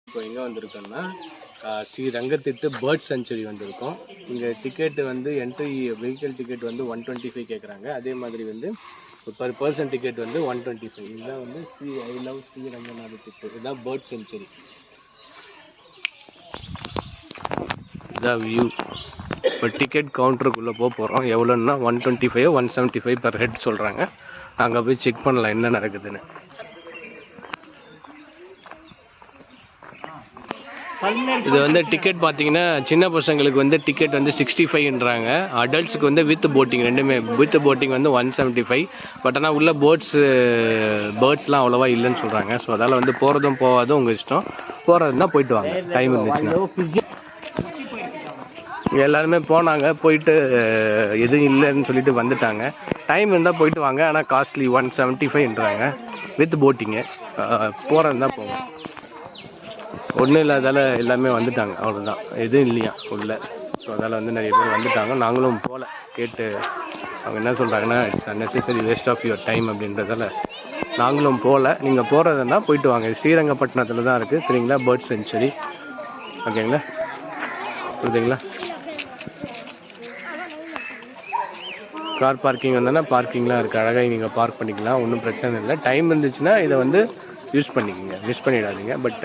இப்போ எங்கே வந்திருக்கோம்னா ஸ்ரீரங்கத்திட்டு bird century வந்திருக்கோம். இங்கே டிக்கெட்டு வந்து என்ட்ரி வெஹிக்கிள் டிக்கெட் வந்து 125 கேட்குறாங்க. அதே மாதிரி வந்து பர் பர்சன் டிக்கெட் வந்து 125. இதுதான் வந்து ஐ லவ் ஸ்ரீரங்கநாத திட்டு. இதுதான் பேர்ட் செஞ்சுரி. இதான் வியூ. இப்போ டிக்கெட் கவுண்டருக்குள்ளே போகிறோம். எவ்வளோன்னா 125 175 பர் ஹெட் சொல்கிறாங்க. அங்கே போய் செக் பண்ணலாம் என்ன நடக்குதுன்னு. இது வந்து டிக்கெட் பார்த்தீங்கன்னா சின்ன பசங்களுக்கு வந்து டிக்கெட் வந்து 65ன்றாங்க. அடல்ட்ஸுக்கு வந்து வித் போட்டிங் ரெண்டுமே. வித் போட்டிங் வந்து 175. பட் ஆனால் உள்ள பேர்ட்ஸ்லாம் அவ்வளோவா இல்லைன்னு சொல்கிறாங்க. ஸோ அதால் வந்து போகிறதும் போகாதும் உங்கள் இஷ்டம். போகிறதுனா போயிட்டு வாங்க டைம் இருந்துச்சுன்னா. எல்லாருமே போனாங்க, போயிட்டு எதுவும் இல்லைன்னு சொல்லிட்டு வந்துட்டாங்க. டைம் இருந்தால் போயிட்டு வாங்க. ஆனால் காஸ்ட்லி 175ன்றாங்க வித் போட்டிங்கு. போகிறது தான் போங்க. ஒன்றும் இல்லாதால எல்லாமே வந்துட்டாங்க, அவ்வளோதான். எதுவும் இல்லையா உள்ள. ஸோ அதால் வந்து நிறைய பேர் வந்துட்டாங்க. நாங்களும் போகல. கேட்டு அவங்க என்ன சொல்கிறாங்கன்னா it's unnecessary waste of your time அப்படின்றதால நாங்களும் போகல. நீங்கள் போகிறதுனா போயிட்டு வாங்க. ஸ்ரீரங்கப்பட்டினத்தில் தான் இருக்குது, சரிங்களா? Bird sanctuary. ஓகேங்களா? புரியுதுங்களா? கார் பார்க்கிங் வந்தோன்னா பார்க்கிங்லாம் இருக்குது. அழகாக நீங்கள் பார்க் பண்ணிக்கலாம், ஒன்றும் பிரச்சனை இல்லை. டைம் இருந்துச்சுன்னா இதை வந்து யூஸ் பண்ணிக்கோங்க, மிஸ் பண்ணிடாதீங்க. பட்